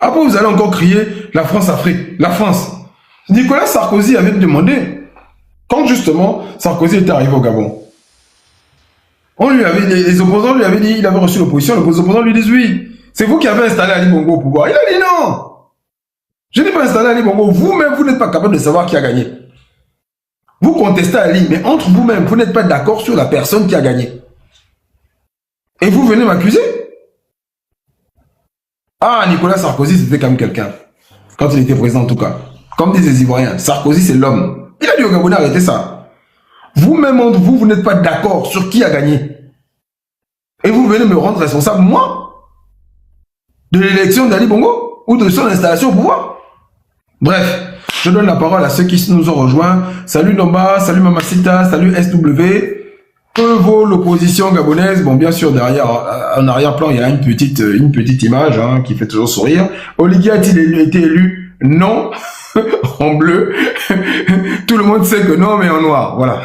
Après, vous allez encore crier la France-Afrique, la France. Nicolas Sarkozy avait demandé, quand justement Sarkozy était arrivé au Gabon, on lui avait, les opposants lui avaient dit, il avait reçu l'opposition, les opposants lui disent oui. C'est vous qui avez installé Ali Bongo au pouvoir. Il a dit non. Je n'ai pas installé Ali Bongo. Vous-même, vous n'êtes pas capable de savoir qui a gagné. Vous contestez Ali, mais entre vous-même, vous n'êtes pas d'accord sur la personne qui a gagné. Et vous venez m'accuser? Ah, Nicolas Sarkozy, c'était quand même quelqu'un. Quand il était président, en tout cas. Comme disent les Ivoiriens, Sarkozy, c'est l'homme. Il a dit au Gabonais, arrêtez ça. Vous-même, entre vous, vous n'êtes pas d'accord sur qui a gagné. Et vous venez me rendre responsable, moi, de l'élection d'Ali Bongo ou de son installation au pouvoir. Bref, je donne la parole à ceux qui nous ont rejoints. Salut Nomba, salut Mamacita, salut SW. Que vaut l'opposition gabonaise? Bon, bien sûr, derrière, en arrière-plan, il y a une petite image hein, qui fait toujours sourire. Oligui a-t-il été élu? Non, en bleu. Tout le monde sait que non, mais en noir. Voilà.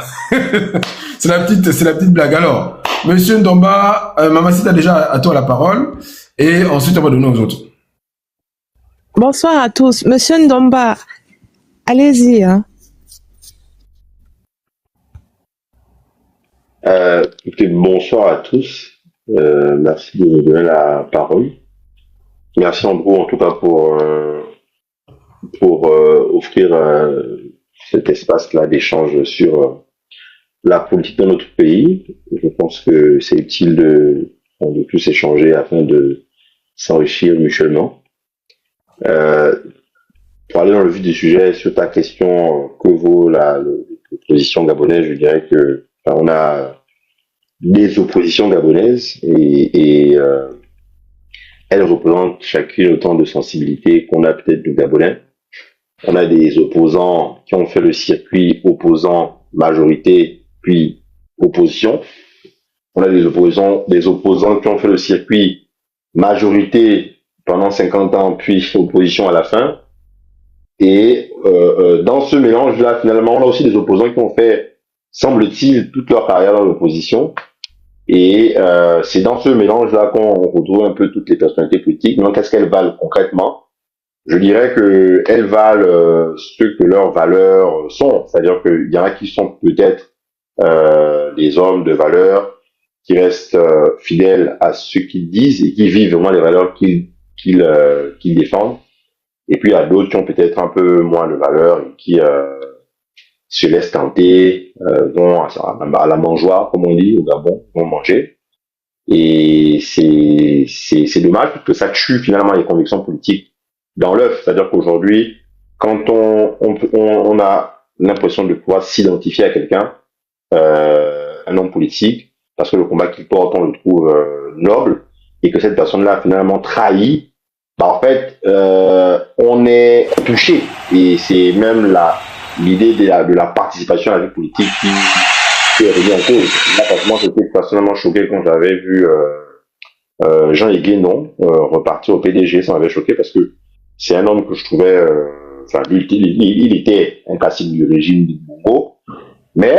c'est la petite blague. Alors, Monsieur Ndomba, Mamacita, déjà à toi la parole. Et ensuite, on va donner aux autres. Bonsoir à tous. Monsieur Ndomba, allez-y. Hein. Écoutez, bonsoir à tous. Merci de me donner la parole. Merci Andrew en tout cas pour offrir cet espace-là d'échange sur la politique de notre pays. Je pense que c'est utile de tous échanger afin de s'enrichir mutuellement. Pour aller dans le vif du sujet, sur ta question, que vaut l'opposition gabonaise, je dirais que on a des oppositions gabonaises et elles représentent chacune autant de sensibilités qu'on a peut-être de Gabonais. On a des opposants qui ont fait le circuit opposant majorité puis opposition. On a des opposants qui ont fait le circuit majorité pendant 50 ans puis opposition à la fin. Et dans ce mélange-là, finalement, on a aussi des opposants qui ont fait, semble-t-il, toute leur carrière dans l'opposition. Et c'est dans ce mélange-là qu'on retrouve un peu toutes les personnalités politiques. Donc, qu'est-ce qu'elles valent concrètement? Je dirais que elles valent ce que leurs valeurs sont. C'est-à-dire qu'il y en a qui sont peut-être des hommes de valeur, qui restent fidèles à ce qu'ils disent et qui vivent vraiment les valeurs qu'ils défendent. Et puis, il y a d'autres qui ont peut-être un peu moins de valeur et qui se laissent tenter, vont à la mangeoire, comme on dit au Gabon, vont manger. Et c'est dommage parce que ça tue finalement les convictions politiques dans l'œuf. C'est-à-dire qu'aujourd'hui, quand on a l'impression de pouvoir s'identifier à quelqu'un, un homme politique, parce que le combat qu'il porte, on le trouve noble, et que cette personne-là finalement trahit, bah en fait, on est touché. Et c'est même l'idée de la participation à la vie politique qui est remise en cause. Là, moi, j'étais personnellement choqué quand j'avais vu Jean-Yves Guénon repartir au PDG. Ça m'avait choqué parce que c'est un homme que je trouvais... Enfin, lui, il était un classique du régime de Bongo. Mais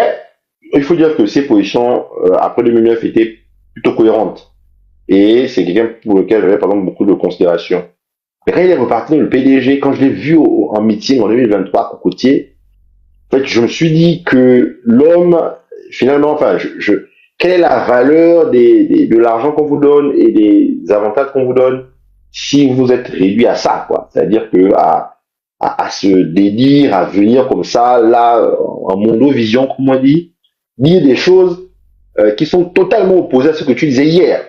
il faut dire que ses positions, après 2009, étaient plutôt cohérentes. Et c'est quelqu'un pour lequel j'avais, par exemple, beaucoup de considération. Mais quand il est reparti dans le PDG, quand je l'ai vu en meeting en 2023 à Cocotier, en fait, je me suis dit que l'homme, finalement, enfin, quelle est la valeur de l'argent qu'on vous donne et des avantages qu'on vous donne si vous êtes réduit à ça, quoi. C'est-à-dire que à se dédire, à venir comme ça, là, en mondo-vision, comme on dit, dire des choses qui sont totalement opposées à ce que tu disais hier.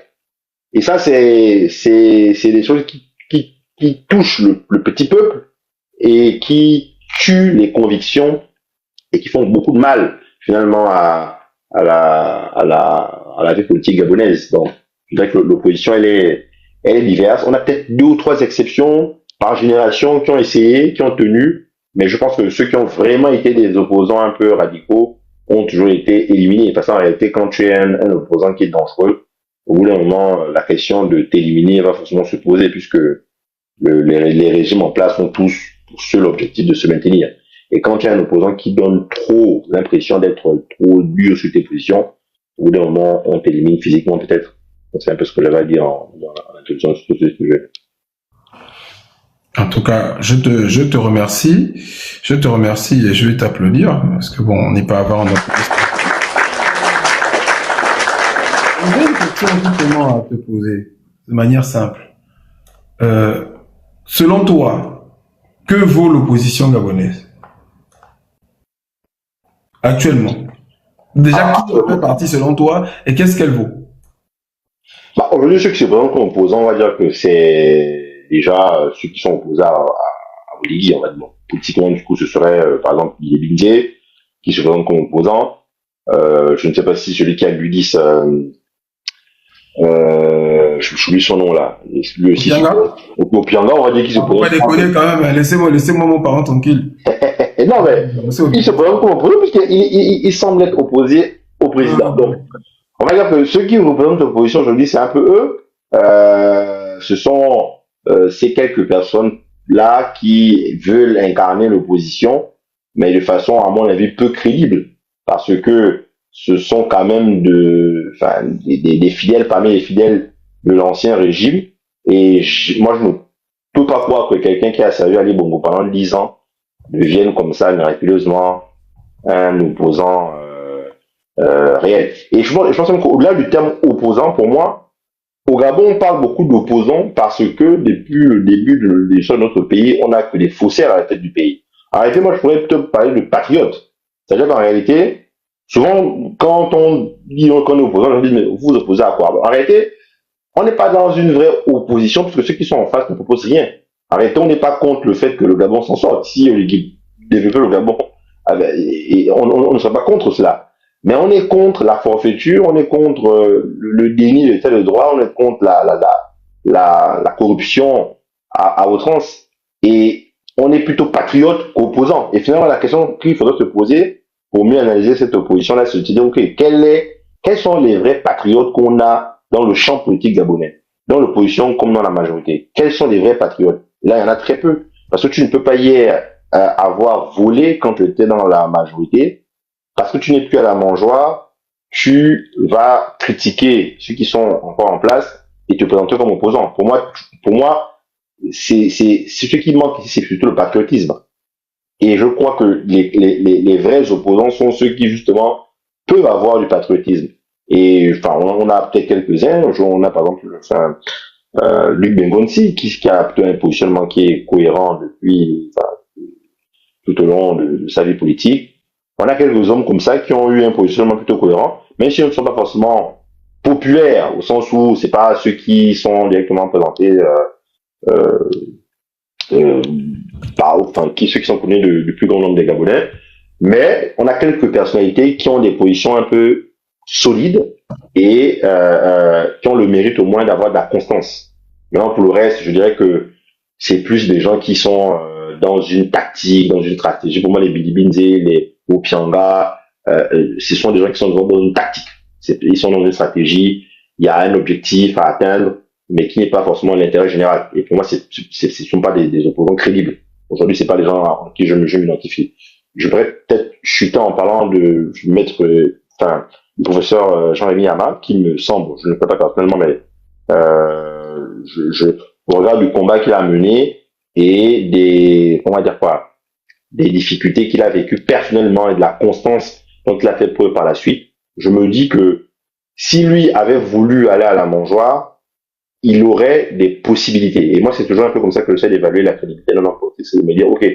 Et ça, c'est des choses qui touchent le petit peuple et qui tuent les convictions et qui font beaucoup de mal finalement à la vie politique gabonaise. Donc, je dirais que l'opposition, elle est diverse. On a peut-être 2 ou 3 exceptions par génération qui ont essayé, qui ont tenu, mais je pense que ceux qui ont vraiment été des opposants un peu radicaux ont toujours été éliminés. Parce qu'en réalité, quand tu es un opposant qui est dangereux, au bout d'un moment, la question de t'éliminer va forcément se poser puisque les régimes en place ont tous pour seul objectif de se maintenir. Et quand tu as un opposant qui donne trop l'impression d'être trop dur sur tes positions, au bout d'un moment, on t'élimine physiquement peut-être. C'est un peu ce que j'avais à dire dans l'introduction sur ce sujet. En tout cas, je te remercie. Je te remercie et je vais t'applaudir parce que bon, on n'est pas avare en notre J'ai une question justement à te poser de manière simple. Selon toi, que vaut l'opposition gabonaise actuellement? Déjà, qui fait partie selon toi et qu'est-ce qu'elle vaut? Bah, aujourd'hui, ceux qui se présentent comme opposants, on va dire que c'est déjà ceux qui sont opposés à Oligui, on va dire. Bon, politiquement, du coup, ce serait, par exemple, Bilé qui se présente comme opposant. Je ne sais pas si celui qui a l'UDIS, j'oublie son nom là. Lui aussi. Opianga, on va dire qu'il se présente. On va déconner quand même, hein. Laissez-moi mon parent tranquille. Non, mais il se présente comme opposant puisqu'il semble être opposé au président. Donc, on va dire que ceux qui représentent l'opposition aujourd'hui, c'est un peu eux. Ce sont ces quelques personnes-là qui veulent incarner l'opposition, mais de façon, à mon avis, peu crédible. Parce que ce sont quand même des fidèles parmi les fidèles de l'ancien régime. Et moi, je ne peux pas croire que quelqu'un qui a servi à Bongo pendant 10 ans devienne comme ça miraculeusement un opposant réel. Et je pense même qu'au-delà du terme opposant, pour moi, au Gabon, on parle beaucoup d'opposants parce que depuis le début de l'histoire de notre pays, on n'a que des faussaires à la tête du pays. En réalité, moi, je pourrais peut-être parler de patriotes. C'est-à-dire qu'en réalité, souvent, quand on dit qu'on est opposant, on dit, mais vous vous opposez à quoi? En réalité, on n'est pas dans une vraie opposition parce que ceux qui sont en face ne proposent rien. En réalité, on n'est pas contre le fait que le Gabon s'en sorte. Si on développait le Gabon, on ne serait pas contre cela. Mais on est contre la forfaiture, on est contre le déni de l'état de droit, on est contre la corruption à outrance. Et on est plutôt patriote qu'opposant. Et finalement, la question qu'il faudrait se poser pour mieux analyser cette opposition-là, c'est de se dire, OK, quels sont les vrais patriotes qu'on a dans le champ politique gabonais, dans l'opposition comme dans la majorité? Quels sont les vrais patriotes? Là, il y en a très peu. Parce que tu ne peux pas hier avoir volé quand tu étais dans la majorité. Parce que tu n'es plus à la mangeoire, tu vas critiquer ceux qui sont encore en place et te présenter comme opposant. Pour moi, c'est ce qui manque ici, c'est plutôt le patriotisme. Et je crois que les vrais opposants sont ceux qui, justement, peuvent avoir du patriotisme. Et, enfin, on a peut-être quelques-uns. On a, par exemple, Luc Bengonsi, qui a plutôt un positionnement qui est cohérent depuis, tout au long de sa vie politique. On a quelques hommes comme ça qui ont eu un positionnement plutôt cohérent, même si ils ne sont pas forcément populaires, au sens où c'est pas ceux qui sont directement présentés ceux qui sont connus du plus grand nombre des Gabonais. Mais on a quelques personnalités qui ont des positions un peu solides et qui ont le mérite au moins d'avoir de la constance. Maintenant, pour le reste, je dirais que c'est plus des gens qui sont dans une tactique, dans une stratégie. Pour moi, les Billy Binze, les Opianga, ce sont des gens qui sont dans une tactique. Ils sont dans une stratégie, il y a un objectif à atteindre, mais qui n'est pas forcément l'intérêt général. Et pour moi, ce ne sont pas des opposants crédibles. Aujourd'hui, c'est pas des gens en qui je m'identifie. Je voudrais peut-être chuter en parlant de le professeur Jean-Rémy Ama, qui me semble, je ne le connais pas personnellement, mais je regarde le combat qu'il a mené et des difficultés qu'il a vécues personnellement et de la constance dont il a fait preuve par la suite. Je me dis que si lui avait voulu aller à la mangeoire, il aurait des possibilités. Et moi, c'est toujours un peu comme ça que j'essaie d'évaluer la crédibilité d'un homme politique, c'est de me dire, OK,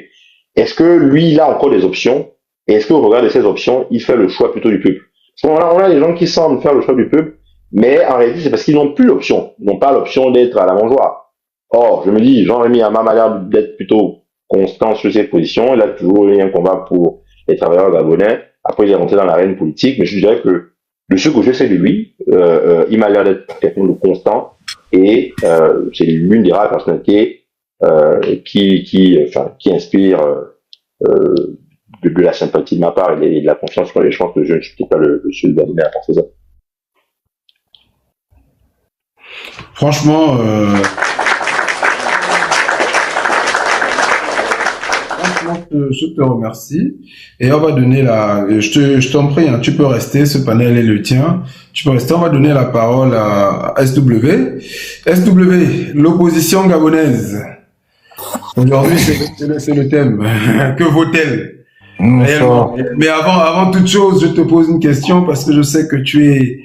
est-ce que lui, il a encore des options? Et est-ce qu'au regard de ces options, il fait le choix plutôt du peuple? Parce qu'on a des gens qui semblent faire le choix du peuple, mais en réalité, c'est parce qu'ils n'ont plus l'option. Ils n'ont pas l'option d'être à la mangeoire. Or, je me dis, Jean-Rémy Ama a l'air d'être plutôt constant sur ses positions. Il a toujours eu un combat pour les travailleurs gabonais. Après, il est rentré dans l'arène politique. Mais je dirais que de ce que je sais de lui, il m'a l'air d'être quelqu'un de constant. Et c'est l'une des rares personnalités qui inspire de la sympathie de ma part et de la confiance. Je pense que je ne suis peut-être pas le seul gabonais à penser ça. Franchement, je te remercie et on va donner je t'en prie, hein, tu peux rester, ce panel est le tien, tu peux rester, on va donner la parole à SW, l'opposition gabonaise. Aujourd'hui, c'est le thème. Que vaut-elle réellement? Mais avant toute chose, je te pose une question parce que je sais que tu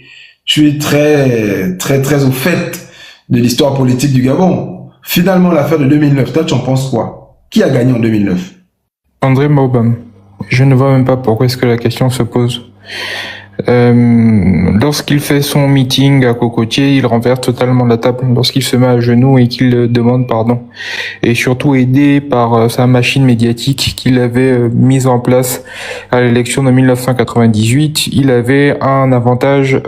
es très, très, très au fait de l'histoire politique du Gabon. Finalement, l'affaire de 2009, toi, tu en penses quoi? Qui a gagné en 2009? André Maubam. Je ne vois même pas pourquoi est-ce que la question se pose. Lorsqu'il fait son meeting à Cocotier, il renverse totalement la table lorsqu'il se met à genoux et qu'il demande pardon. Et surtout aidé par sa machine médiatique qu'il avait mise en place à l'élection de 1998, il avait un avantage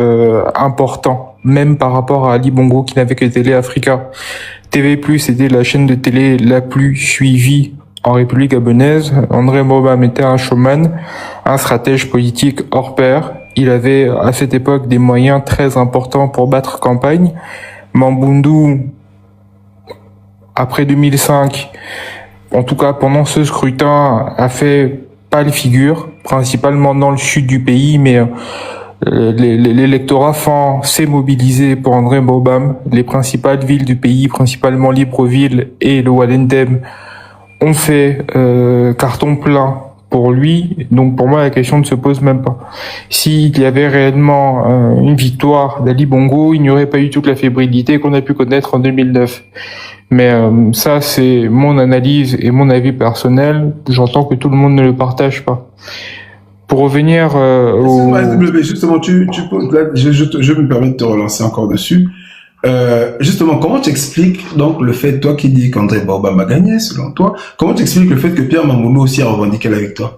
important, même par rapport à Ali Bongo qui n'avait que Télé Africa. TV+ était la chaîne de télé la plus suivie en République gabonaise. André Maubam était un showman, un stratège politique hors pair. Il avait à cette époque des moyens très importants pour battre campagne. Mamboundou, après 2005, en tout cas pendant ce scrutin, a fait pâle figure, principalement dans le sud du pays, mais l'électorat fan s'est mobilisé pour André Maubam. Les principales villes du pays, principalement Libreville et le Walendem, ont fait carton plein pour lui. Donc pour moi, la question ne se pose même pas. S'il y avait réellement une victoire d'Ali Bongo, il n'y aurait pas eu toute la fébrilité qu'on a pu connaître en 2009. Mais ça, c'est mon analyse et mon avis personnel. J'entends que tout le monde ne le partage pas. Pour revenir Justement, je me permets de te relancer encore dessus. Justement, comment tu expliques donc le fait, toi qui dis qu'André Maubam a gagné, selon toi, comment tu expliques le fait que Pierre Mamboundou aussi a revendiqué la victoire?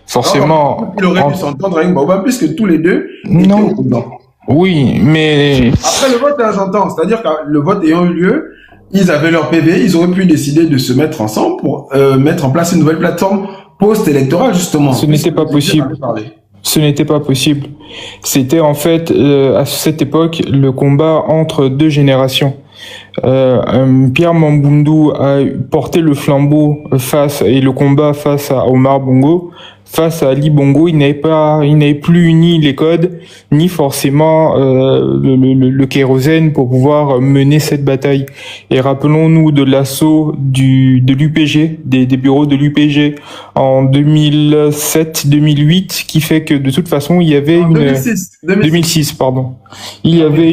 Forcément. Il aurait dû s'entendre avec Maubam puisque tous les deux étaient opposants. Oui, mais... Après le vote, j'entends. C'est-à-dire que le vote ayant eu lieu, ils avaient leur PV, ils auraient pu décider de se mettre ensemble pour mettre en place une nouvelle plateforme post-électorale, justement. Ce n'était pas possible. Ce n'était pas possible. C'était en fait, à cette époque, le combat entre deux générations. Pierre Mamboundou a porté le flambeau et le combat face à Omar Bongo. Face à Ali Bongo, il n'avait plus uni les codes, ni forcément le kérosène pour pouvoir mener cette bataille. Et rappelons-nous de l'assaut de l'UPG, des bureaux de l'UPG en 2007-2008, qui fait que de toute façon, il y avait 2006, pardon. Il y avait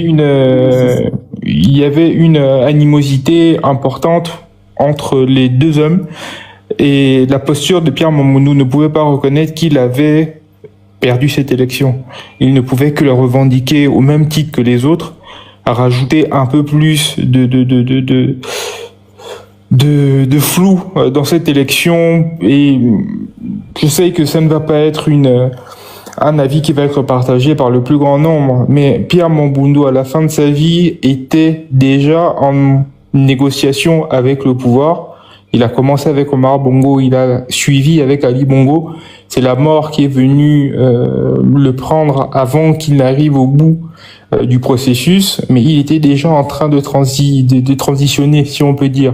une animosité importante entre les deux hommes. Et la posture de Pierre Mamboundou ne pouvait pas reconnaître qu'il avait perdu cette élection. Il ne pouvait que la revendiquer au même titre que les autres, à rajouter un peu plus de flou dans cette élection. Et je sais que ça ne va pas être un avis qui va être partagé par le plus grand nombre, mais Pierre Mamboundou, à la fin de sa vie, était déjà en négociation avec le pouvoir. Il a commencé avec Omar Bongo, il a suivi avec Ali Bongo. C'est la mort qui est venue le prendre avant qu'il n'arrive au bout du processus, mais il était déjà en train de transitionner, si on peut dire.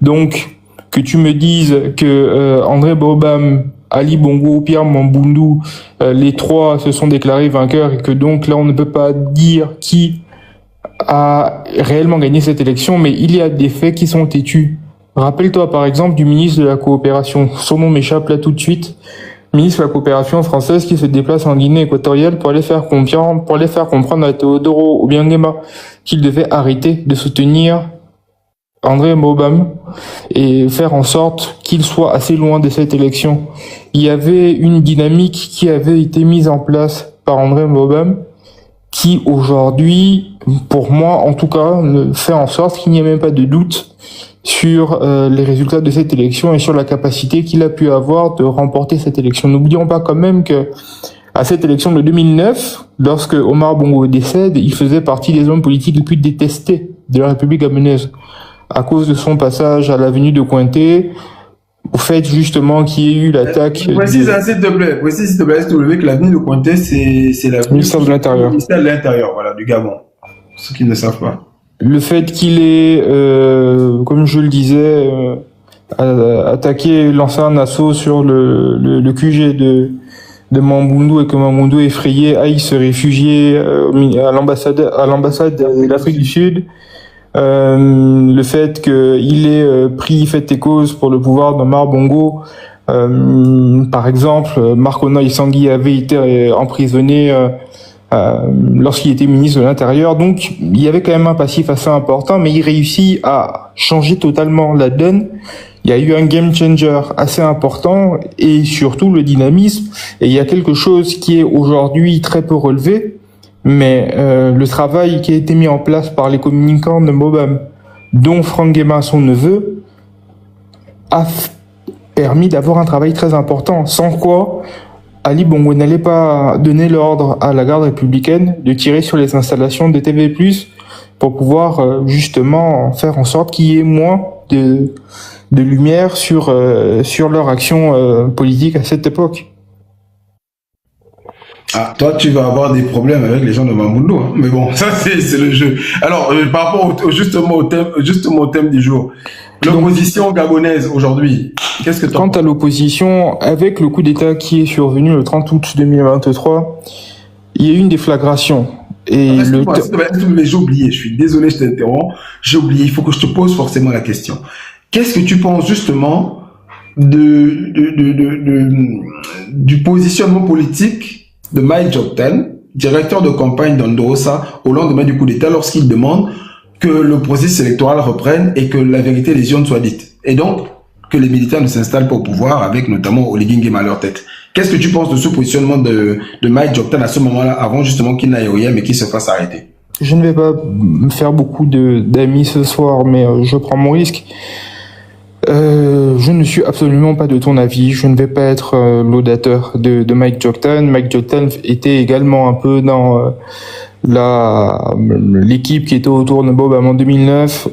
Donc, que tu me dises que André Maubam, Ali Bongo, Pierre Mamboundou, les trois se sont déclarés vainqueurs et que donc là on ne peut pas dire qui a réellement gagné cette élection, mais il y a des faits qui sont têtus. Rappelle-toi par exemple du ministre de la coopération, son nom m'échappe là tout de suite, ministre de la coopération française qui se déplace en Guinée équatoriale pour aller faire comprendre à Teodoro Obiangema qu'il devait arrêter de soutenir André Maubam et faire en sorte qu'il soit assez loin de cette élection. Il y avait une dynamique qui avait été mise en place par André Maubam qui aujourd'hui, pour moi en tout cas, fait en sorte qu'il n'y ait même pas de doute sur les résultats de cette élection et sur la capacité qu'il a pu avoir de remporter cette élection. N'oublions pas quand même que à cette élection de 2009, lorsque Omar Bongo décède, il faisait partie des hommes politiques les plus détestés de la République gabonaise à cause de son passage à l'avenue de Cointé, au fait justement qu'il y ait eu l'attaque... Précise s'il te plaît, que l'avenue de Cointé, c'est l'avenue... Ministère de l'Intérieur. Ministère de l'Intérieur, voilà, du Gabon. Pour ceux qui ne savent pas. Le fait qu'il ait, comme je le disais, attaqué, lancé un assaut sur le QG de Mamboundou et que Mamboundou effrayé aille se réfugier à l'ambassade de l'Afrique du Sud, Le fait qu'il ait pris fait et cause pour le pouvoir d'Omar Bongo. Par exemple, Marc Onoï-Sangui avait été emprisonné lorsqu'il était ministre de l'Intérieur. Donc, il y avait quand même un passif assez important, mais il réussit à changer totalement la donne. Il y a eu un game changer assez important et surtout le dynamisme. Et il y a quelque chose qui est aujourd'hui très peu relevé, mais le travail qui a été mis en place par les communicants de Mobam, dont Franck Guéma, son neveu, a permis d'avoir un travail très important, sans quoi Ali Bongo n'allait pas donner l'ordre à la garde républicaine de tirer sur les installations de TV+, pour pouvoir justement faire en sorte qu'il y ait moins de lumière sur leur action politique à cette époque. Ah, toi, tu vas avoir des problèmes avec les gens de Mamoundo, hein. Mais bon, ça, c'est le jeu. Alors, par rapport justement au thème du jour. L'opposition gabonaise aujourd'hui, qu'est-ce que tu Quant à l'opposition, avec le coup d'État qui est survenu le 30 août 2023, il y a eu une déflagration. Et mais j'ai oublié, je suis désolé, je t'interromps. J'ai oublié, il faut que je te pose forcément la question. Qu'est-ce que tu penses justement du positionnement politique de Mike Joktan, directeur de campagne d'Andorosa, au lendemain du coup d'État, lorsqu'il demande que le processus électoral reprenne et que la vérité des urnes soit dite. Et donc, que les militaires ne s'installent pas au pouvoir avec notamment Oligui Nguema à leur tête. Qu'est-ce que tu penses de ce positionnement de Mike Joktan à ce moment-là, avant justement qu'il n'aille au IEM et qu'il se fasse arrêter? Je ne vais pas me faire beaucoup d'amis ce soir, mais je prends mon risque. Je ne suis absolument pas de ton avis. Je ne vais pas être l'audateur de Mike Joktan. Mike Joktan était également un peu dans l'équipe qui était autour de Bob en 2009.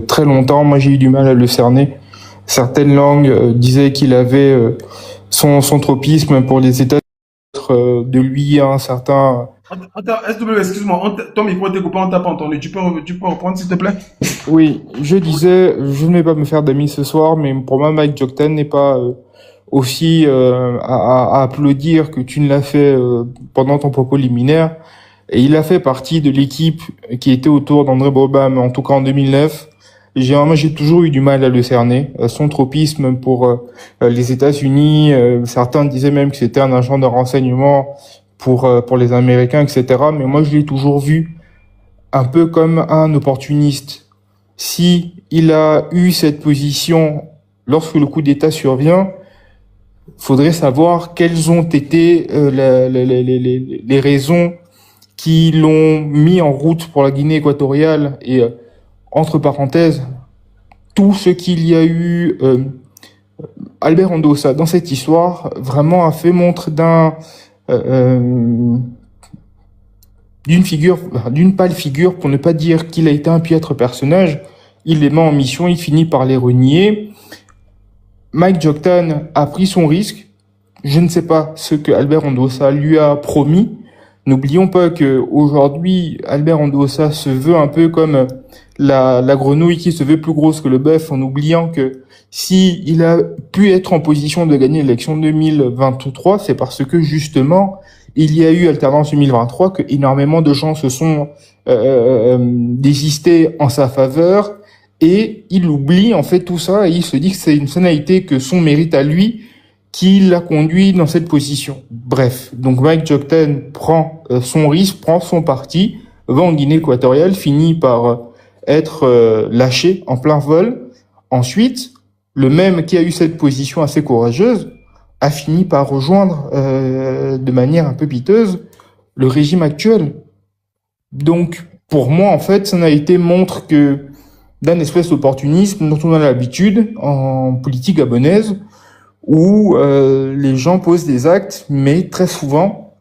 Très longtemps, moi j'ai eu du mal à le cerner. Certaines langues disaient qu'il avait son tropisme pour les États de lui un certain... SW, excuse-moi, ton micro était coupé, on t'a pas entendu. Tu peux reprendre s'il te plaît? Oui, je disais, je ne vais pas me faire d'amis ce soir, mais pour moi, Mike Joktan n'est pas aussi à applaudir que tu ne l'as fait pendant ton propos liminaire. Et il a fait partie de l'équipe qui était autour d'André Bobam, en tout cas en 2009. J'ai toujours eu du mal à le cerner. Son tropisme pour les États-Unis, certains disaient même que c'était un agent de renseignement pour les Américains, etc. Mais moi, je l'ai toujours vu un peu comme un opportuniste. Si il a eu cette position lorsque le coup d'État survient, faudrait savoir quelles ont été les raisons qui l'ont mis en route pour la Guinée équatoriale. Et entre parenthèses, tout ce qu'il y a eu, Albert Ondossa dans cette histoire vraiment a fait montre d'une pâle figure, pour ne pas dire qu'il a été un piètre personnage. Il les met en mission, il finit par les renier. Mike Joktan a pris son risque. Je ne sais pas ce que Albert Ondossa lui a promis. N'oublions pas que aujourd'hui, Albert Ondossa se veut un peu comme la grenouille qui se veut plus grosse que le bœuf, en oubliant que si il a pu être en position de gagner l'élection 2023, c'est parce que justement, il y a eu alternance 2023, que énormément de gens se sont désistés en sa faveur, et il oublie en fait tout ça, et il se dit que ça n'a été que son mérite à lui qui l'a conduit dans cette position. Bref, donc Mike Joktan prend son risque, prend son parti, va en Guinée équatoriale, finit par être lâché en plein vol. Ensuite, le même qui a eu cette position assez courageuse a fini par rejoindre de manière un peu piteuse le régime actuel. Donc, pour moi, en fait, ça n'a été montre que d'un espèce d'opportunisme dont on a l'habitude en politique gabonaise, où les gens posent des actes, mais très souvent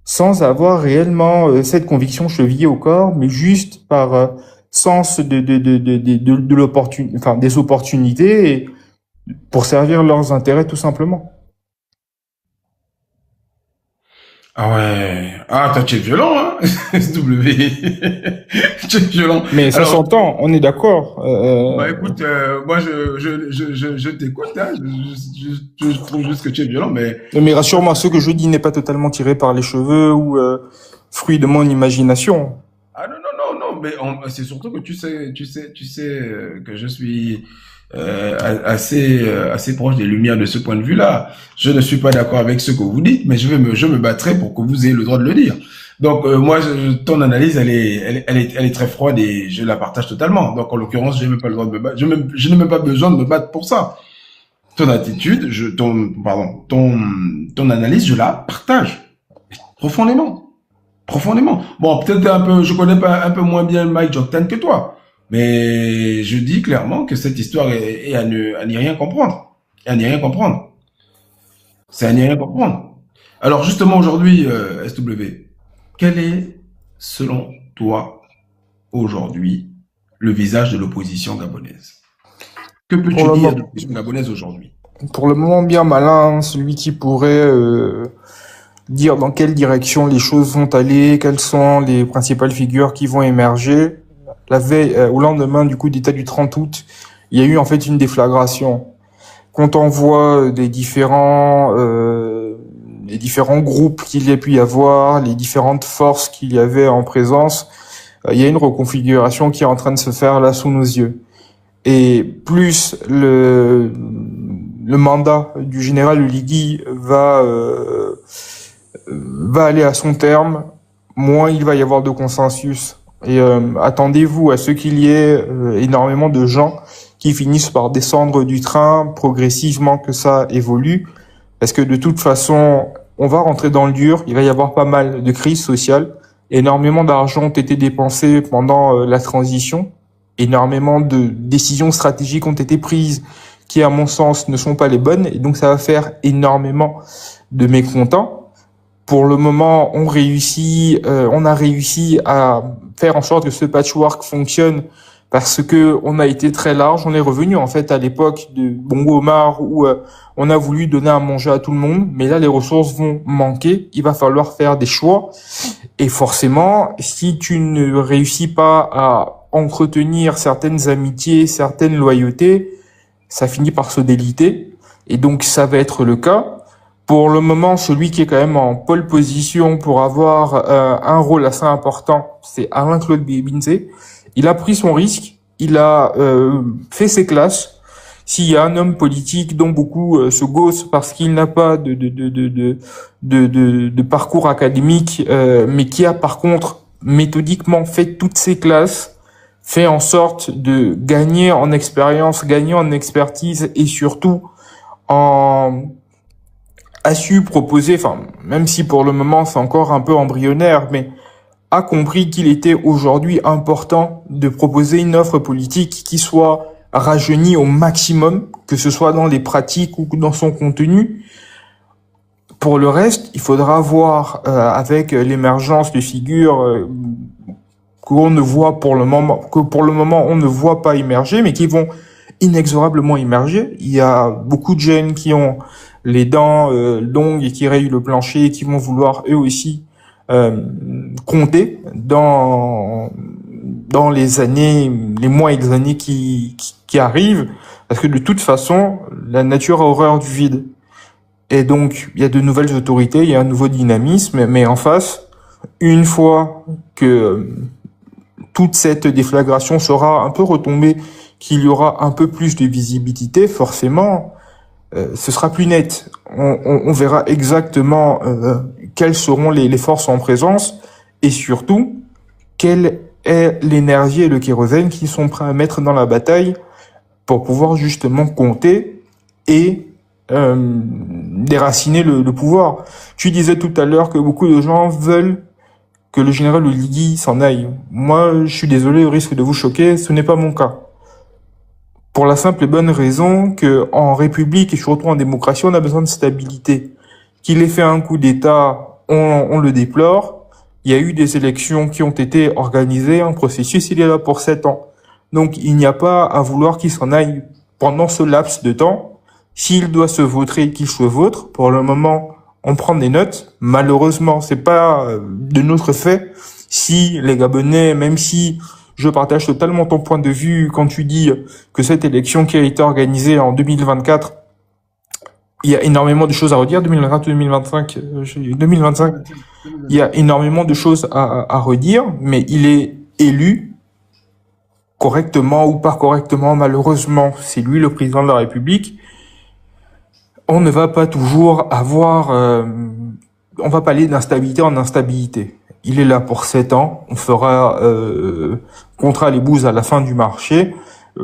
sans avoir réellement cette conviction chevillée au corps, mais juste par sens de l'opportunité, enfin des opportunités, et pour servir leurs intérêts tout simplement. Ah ouais. Ah, toi, tu es violent, hein, SW. Tu es violent. Mais ça s'entend, on est d'accord. Bah écoute, moi je t'écoute, hein. Je trouve juste que tu es violent, mais... Mais rassure-moi, ce que je dis n'est pas totalement tiré par les cheveux ou fruit de mon imagination. Ah non, mais c'est surtout que tu sais que je suis assez proche des Lumières de ce point de vue-là. Je ne suis pas d'accord avec ce que vous dites, mais je me battrai pour que vous ayez le droit de le dire. Donc moi, ton analyse, elle est très froide et je la partage totalement. Donc en l'occurrence, j'ai même pas le droit de me battre. Je n'ai même pas besoin de me battre pour ça. Ton attitude, ton analyse, je la partage profondément, profondément. Bon, peut-être je connais pas un peu moins bien Mike Jordan que toi, mais je dis clairement que cette histoire est à n'y rien comprendre, à n'y rien comprendre. C'est à n'y rien comprendre. Alors justement aujourd'hui, SW, quel est, selon toi, aujourd'hui, le visage de l'opposition gabonaise? Que Pour peux-tu le, dire de mo- l'opposition gabonaise aujourd'hui? pour le moment bien malin, celui qui pourrait dire dans quelle direction les choses vont aller, quelles sont les principales figures qui vont émerger. La veille, au lendemain du coup d'État du 30 août, il y a eu en fait une déflagration. Quand on voit les différents groupes qu'il y a pu y avoir, les différentes forces qu'il y avait en présence, il y a une reconfiguration qui est en train de se faire là sous nos yeux. Et plus le mandat du général Uligui va aller à son terme, moins il va y avoir de consensus. Et attendez-vous à ce qu'il y ait énormément de gens qui finissent par descendre du train progressivement, que ça évolue, parce que de toute façon, on va rentrer dans le dur, il va y avoir pas mal de crises sociales, énormément d'argent ont été dépensés pendant la transition, énormément de décisions stratégiques ont été prises qui, à mon sens, ne sont pas les bonnes, et donc ça va faire énormément de mécontents. Pour le moment, on a réussi à faire en sorte que ce patchwork fonctionne parce que on a été très large. On est revenu en fait à l'époque de Bongo Omar où on a voulu donner à manger à tout le monde, mais là les ressources vont manquer. Il va falloir faire des choix et forcément, si tu ne réussis pas à entretenir certaines amitiés, certaines loyautés, ça finit par se déliter et donc ça va être le cas. Pour le moment, celui qui est quand même en pole position pour avoir un rôle assez important, c'est Alain-Claude Bébinzé. Il a pris son risque, il a fait ses classes. S'il y a un homme politique dont beaucoup se gaussent parce qu'il n'a pas de parcours académique, mais qui a par contre méthodiquement fait toutes ses classes, fait en sorte de gagner en expérience, gagner en expertise et surtout a su proposer, enfin, même si pour le moment c'est encore un peu embryonnaire, mais a compris qu'il était aujourd'hui important de proposer une offre politique qui soit rajeunie au maximum, que ce soit dans les pratiques ou dans son contenu. Pour le reste, il faudra voir avec l'émergence de figures qu'on ne voit pour le moment on ne voit pas émerger, mais qui vont inexorablement émerger. Il y a beaucoup de jeunes qui ont les dents longues et qui rayent le plancher et qui vont vouloir eux aussi compter dans les mois et les années qui arrivent, parce que de toute façon, la nature a horreur du vide. Et donc, il y a de nouvelles autorités, il y a un nouveau dynamisme, mais en face, une fois que toute cette déflagration sera un peu retombée, qu'il y aura un peu plus de visibilité, forcément, ce sera plus net. On verra exactement quelles seront les forces en présence et surtout quelle est l'énergie et le kérosène qui sont prêts à mettre dans la bataille pour pouvoir justement compter et déraciner le pouvoir. Tu disais tout à l'heure que beaucoup de gens veulent que le général Uligui s'en aille. Moi, je suis désolé, au risque de vous choquer, ce n'est pas mon cas. Pour la simple et bonne raison que en République et surtout en démocratie, on a besoin de stabilité. Qu'il ait fait un coup d'État, on le déplore. Il y a eu des élections qui ont été organisées, un processus, il est là pour 7 ans. Donc il n'y a pas à vouloir qu'il s'en aille pendant ce laps de temps. S'il doit se vautrer, qu'il se vautre. Pour le moment, on prend des notes. Malheureusement, c'est pas de notre fait. Si les Gabonais, même si je partage totalement ton point de vue quand tu dis que cette élection qui a été organisée en 2024, il y a énormément de choses à redire, 2024 ou 2025, 2025, il y a énormément de choses à redire, mais il est élu correctement ou pas correctement, malheureusement, c'est lui le président de la République, on ne va pas toujours avoir... on va pas aller d'instabilité en instabilité. Il est là pour 7 ans, on fera contrat les bouses à la fin du marché.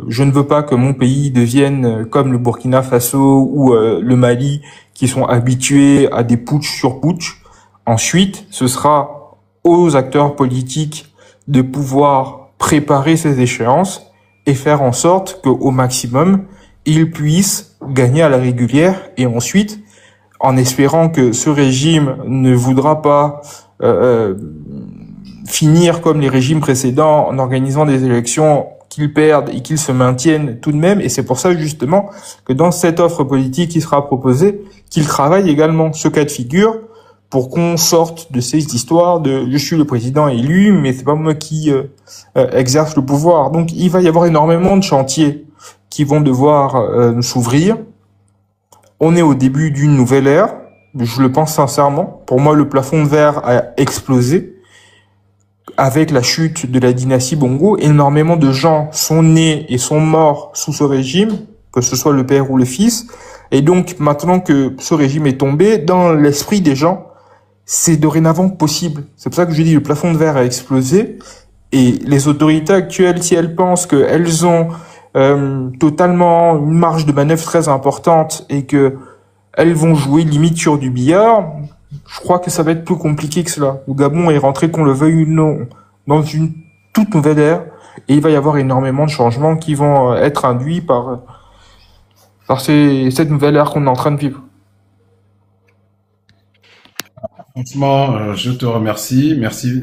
Je ne veux pas que mon pays devienne comme le Burkina Faso ou le Mali, qui sont habitués à des putsch sur putsch. Ensuite, ce sera aux acteurs politiques de pouvoir préparer ces échéances et faire en sorte qu'au maximum, ils puissent gagner à la régulière et ensuite, en espérant que ce régime ne voudra pas finir comme les régimes précédents en organisant des élections qu'ils perdent et qu'ils se maintiennent tout de même. Et c'est pour ça justement que dans cette offre politique qui sera proposée, qu'ils travaillent également ce cas de figure pour qu'on sorte de ces histoires de je suis le président élu, mais c'est pas moi qui exerce le pouvoir. Donc il va y avoir énormément de chantiers qui vont devoir s'ouvrir. On est au début d'une nouvelle ère, je le pense sincèrement. Pour moi, le plafond de verre a explosé avec la chute de la dynastie Bongo. Énormément de gens sont nés et sont morts sous ce régime, que ce soit le père ou le fils. Et donc, maintenant que ce régime est tombé, dans l'esprit des gens, c'est dorénavant possible. C'est pour ça que je dis le plafond de verre a explosé. Et les autorités actuelles, si elles pensent qu'elles ont totalement une marge de manœuvre très importante et que elles vont jouer limite sur du billard, je crois que ça va être plus compliqué que cela. Le Gabon est rentré, qu'on le veuille ou non, dans une toute nouvelle ère et il va y avoir énormément de changements qui vont être induits par cette nouvelle ère qu'on est en train de vivre. Franchement, je te remercie. Merci.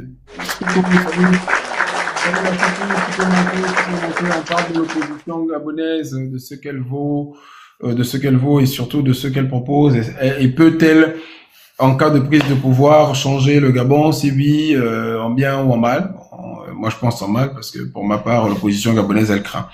On parle de l'opposition gabonaise, de ce qu'elle vaut, et surtout de ce qu'elle propose. Et peut-elle, en cas de prise de pouvoir, changer le Gabon, si oui, en bien ou en mal? Moi, je pense en mal, parce que pour ma part, l'opposition gabonaise, elle craint.